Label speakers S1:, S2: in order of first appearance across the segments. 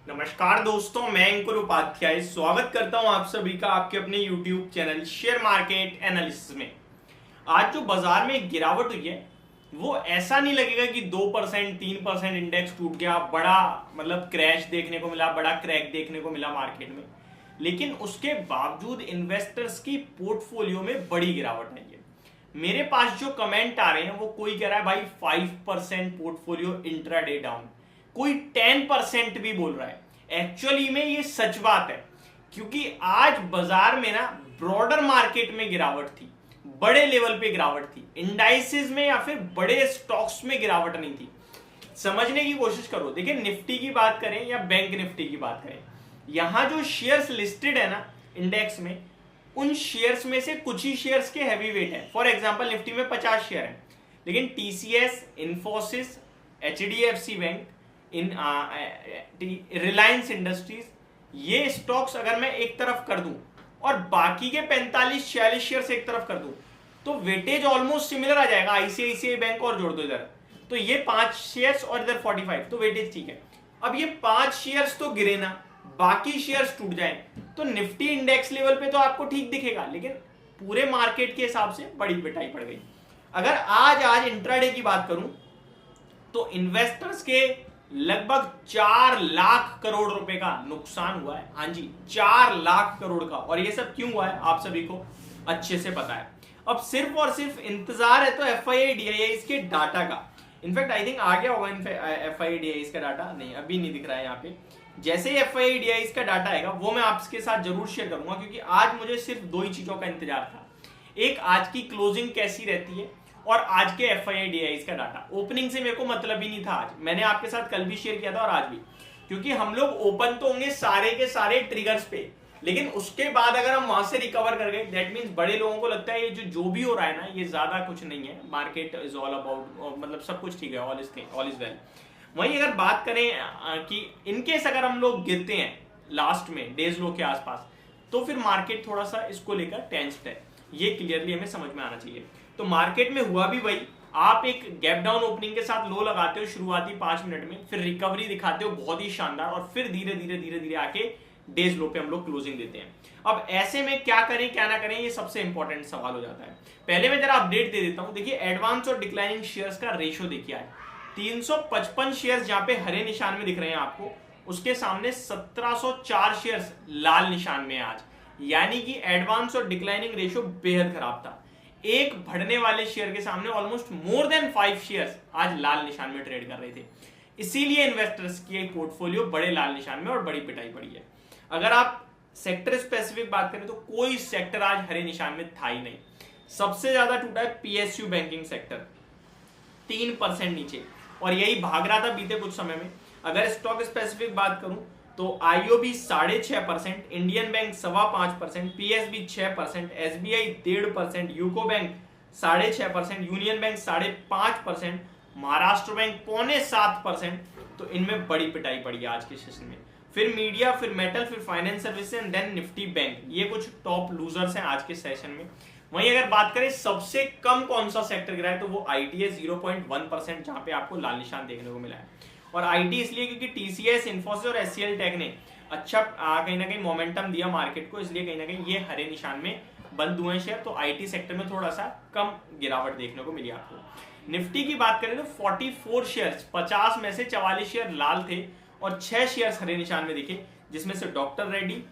S1: नमस्कार दोस्तों, मैं अंकुर उपाध्याय स्वागत करता हूं आप सभी का आपके अपने YouTube channel share market analysis में। आज जो बाजार में गिरावट हुई है वो ऐसा नहीं लगेगा कि 2% 3% इंडेक्स टूट गया, बड़ा मतलब क्रैश देखने को मिला, बड़ा क्रैक देखने को मिला मार्केट में। लेकिन उसके बावजूद इन्वेस्टर्स की पोर्टफोलियो में बड़ी गिरावट नहीं है। मेरे पास जो कमेंट आ रहे हैं वो कोई कह रहा है भाई 5% पोर्टफोलियो इंट्राडे डाउन, कोई 10% भी बोल रहा है। एक्चुअली में ये सच बात है, क्योंकि आज बाजार में ना ब्रॉडर मार्केट में गिरावट थी, बड़े लेवल पे गिरावट थी, इंडाइसेस में या फिर बड़े स्टॉक्स में गिरावट नहीं थी। समझने की कोशिश करो। देखिए, निफ्टी की बात करें या बैंक निफ्टी की बात करें, यहां जो शेयर्स लिस्टेड है ना इंडेक्स में, उन शेयर्स में से कुछ ही शेयर्स के हैवी वेट है। फॉर एग्जांपल निफ्टी में 50 शेयर है, लेकिन टीसीएस, इन्फोसिस, एचडीएफसी बैंक, इन रिलायंस इंडस्ट्रीज, ये स्टॉक्स अगर मैं एक तरफ कर दूं और बाकी के 45-46 शेयर्स एक तरफ कर दूं तो वेटेज ऑलमोस्ट सिमिलर आ जाएगा। आईसीआईसीआई बैंक और जोड़ दो इधर, तो ये 5 शेयर्स और इधर 45, तो वेटेज ठीक है। अब ये 5 शेयर्स तो गिरे ना, बाकी शेयर्स टूट जाए तो निफ्टी इंडेक्स लेवल पे तो आपको ठीक दिखेगा, लेकिन पूरे मार्केट के हिसाब से बड़ी पिटाई पड़ गई। अगर आज इंट्राडे की बात करूं तो इन्वेस्टर्स के लगभग 4 लाख करोड़ रुपए का नुकसान हुआ है। हाँ जी, 4 लाख करोड़ का। और ये सब क्यों हुआ है आप सभी को अच्छे से पता है। अब सिर्फ और सिर्फ इंतजार है तो FII-DII के डाटा का। इनफैक्ट आई थिंक आ गया होगा FII-DII का डाटा, नहीं अभी नहीं दिख रहा है यहाँ पे। जैसे ही FII-DII का डाटा आएगा वो मैं आपके साथ जरूर शेयर करूंगा, क्योंकि आज मुझे सिर्फ 2 ही चीजों का इंतजार था। एक, आज की क्लोजिंग कैसी रहती है, और आज के FII-DII का डाटा। ओपनिंग से मेरे को मतलब ही नहीं था आज, मैंने आपके साथ कल भी शेयर किया था और आज भी, क्योंकि हम लोग ओपन तो होंगे सारे के सारे ट्रिगर्स पे, लेकिन उसके बाद अगर हम वहां से रिकवर कर गए, दैट मींस बड़े लोगों को लगता है ये जो भी हो रहा है ना, ये ज्यादा कुछ नहीं है, मार्केट इज ऑल अबाउट, मतलब सब कुछ ठीक है, ऑल इज वेल। वहीं अगर बात करें कि इनकेस अगर हम लोग गिरते हैं लास्ट में डेज लो के आसपास, तो फिर मार्केट थोड़ा सा इसको लेकर टेंस्ड है, ये क्लियरली हमें समझ में आना चाहिए। तो मार्केट में हुआ भी वही, आप एक गैप डाउन ओपनिंग के साथ लो लगाते हो शुरुआती 5 मिनट में, फिर रिकवरी दिखाते हो बहुत ही शानदार, और फिर धीरे धीरे आके डेज लो पे हम लोग क्लोजिंग देते हैं। अब ऐसे में क्या करें क्या ना करें, ये सबसे इंपॉर्टेंट सवाल हो जाता है। पहले मैं जरा अपडेट दे देता हूं। देखिए, एडवांस और डिक्लाइनिंग शेयर्स का रेशो देखिए, आज 355 शेयर्स जहां पे हरे निशान में दिख रहे हैं आपको, उसके सामने 1704 शेयर्स लाल निशान में है आज। यानी कि एडवांस और डिक्लाइनिंग रेशो बेहद खराब था। एक बढ़ने वाले शेयर के सामने ऑलमोस्ट मोर देन 5 शेयर्स आज लाल निशान में ट्रेड कर रहे थे। इसीलिए इन्वेस्टर्स की पोर्टफोलियो बड़े लाल निशान में और बड़ी पिटाई पड़ी है। अगर आप सेक्टर स्पेसिफिक बात करें तो कोई सेक्टर आज हरे निशान में था ही नहीं। सबसे ज्यादा टूटा है PSU बैंकिंग सेक्टर, 3% नीचे, और यही भाग रहा था बीते कुछ समय में। अगर स्टॉक स्पेसिफिक बात करूं तो IOB 6.5%, Indian bank 5.25%, PSB 6%, SBI 1.5%, UCO bank 6.5%, union bank 5.5%, Maharashtra bank 6.25%। तो इनमें बड़ी पिटाई पड़ी है आज के सेशन में। फिर मीडिया, फिर मेटल, फिर finance services and then Nifty bank, ये कुछ टॉप लूजर्स हैं आज के सेशन में। वहीं अगर बात करें सबसे कम कौन सा सेक्टर गिरा है तो वो IT है, 0.1%, जहां पे आपको लाल निशान देखने को मिला है। और IT इसलिए क्योंकि TCS, इन्फोसिस और SCL टेक ने अच्छा कहीं ना कहीं मोमेंटम दिया मार्केट को, इसलिए कहीं ना कहीं ये हरे निशान में बंद हुए शेयर। तो IT सेक्टर में थोड़ा सा कम गिरावट देखने को मिली आपको। निफ्टी की बात करें तो 44 शेयर्स, 50 में से 44 शेयर लाल थे और 6 शेयर्स हरे निशान में दिखे, जिसमें से doctor Reddy,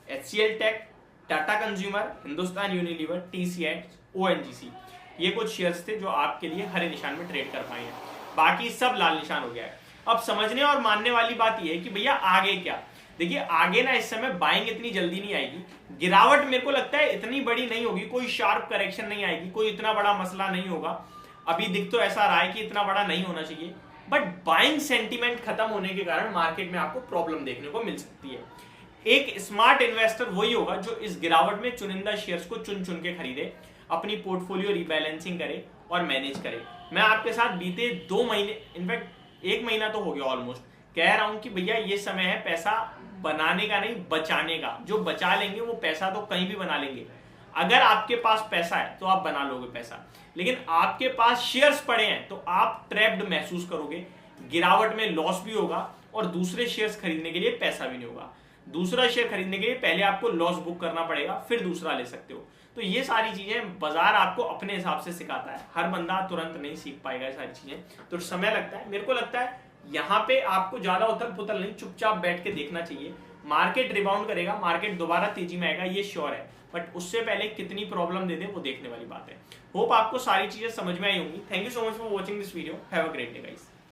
S1: HCL tech, Tata consumer, Hindustan Unilever, TCS, ONGC, ये कुछ शेयर्स थे जो आपके लिए हरे निशान में ट्रेड कर पाए हैं। बाकी सब लाल निशान हो गया है। अब समझने और मानने वाली बात यह है कि भैया आगे क्या। देखिए, आगे ना इस समय बाइंग इतनी जल्दी नहीं आएगी। गिरावट मेरे को लगता है इतनी बड़ी नहीं होगी, कोई शार्प करेक्शन नहीं आएगी, कोई इतना बड़ा मसला नहीं होगा। अभी दिख तो ऐसा रहा है कि इतना बड़ा नहीं होना चाहिए, बट बाइंग सेंटीमेंट खत्म होने के कारण मार्केट में आपको प्रॉब्लम देखने को मिल सकती है। एक स्मार्ट इन्वेस्टर वही होगा जो इस गिरावट में चुनिंदा शेयर्स को चुन चुन के खरीदे, अपनी पोर्टफोलियो रिबैलेंसिंग करे और मैनेज करे। मैं आपके साथ बीते 2 महीने, इनफैक्ट 1 महीना तो हो गया ऑलमोस्ट, कह रहा हूं कि भैया ये समय है पैसा बनाने का नहीं, बचाने का। जो बचा लेंगे वो पैसा तो कहीं भी बना लेंगे। अगर आपके पास पैसा है तो आप बना लोगे पैसा, लेकिन आपके पास शेयर्स पड़े हैं तो आप ट्रैप्ड महसूस करोगे, गिरावट में लॉस भी होगा और दूसरे शेयर्स खरीदने के लिए पैसा भी नहीं होगा। दूसरा शेयर खरीदने के लिए पहले आपको लॉस बुक करना पड़ेगा, फिर दूसरा ले सकते हो। तो ये सारी चीजें बाजार आपको अपने हिसाब से सिखाता है, हर बंदा तुरंत नहीं सीख पाएगा ये सारी चीजें, तो समय लगता है। मेरे को लगता है यहाँ पे आपको ज्यादा उथल पुथल नहीं, चुपचाप बैठ के देखना चाहिए। मार्केट रिबाउंड करेगा, मार्केट दोबारा तेजी में आएगा, ये श्योर है, बट उससे पहले कितनी प्रॉब्लम दे दे वो देखने वाली बात है। होप आपको सारी चीजें समझ में आई होंगी। Thank you so much for watching this video. Have a great day guys.